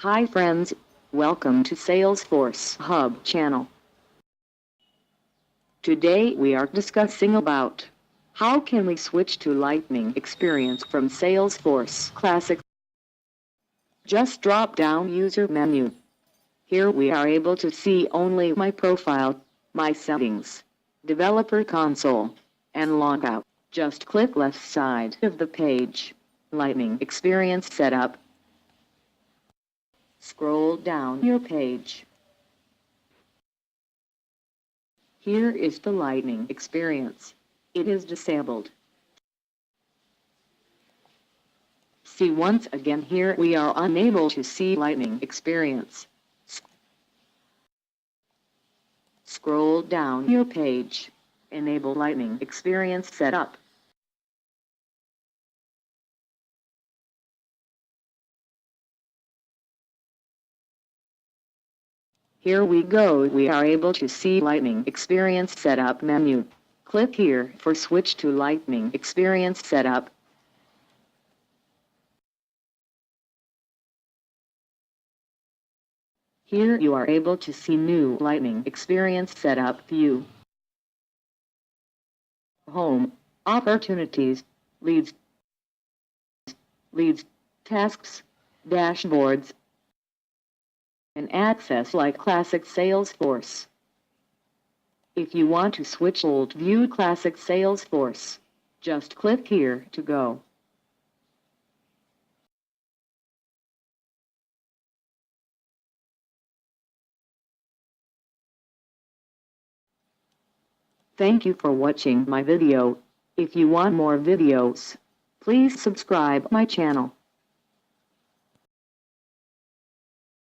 Hi friends, welcome to Salesforce Hub channel. Today we are discussing about how can we switch to Lightning experience from Salesforce Classic. Just drop down user menu. Here we are able to see only my profile, my settings, developer console, and logout. Just click left side of the page, Lightning experience setup. Scroll down your page. Here is the Lightning experience. It is disabled. See once again here we are unable to see Lightning experience. Scroll down your page. Enable Lightning experience setup. Here we go, we are able to see Lightning experience setup menu. Click here for switch to Lightning experience setup. Here you are able to see new Lightning experience setup view. Home, opportunities, leads, tasks, dashboards, and access like Classic Salesforce. If you want to switch old view Classic Salesforce, just click here to go. Thank you for watching my video. If you want more videos, please subscribe my channel.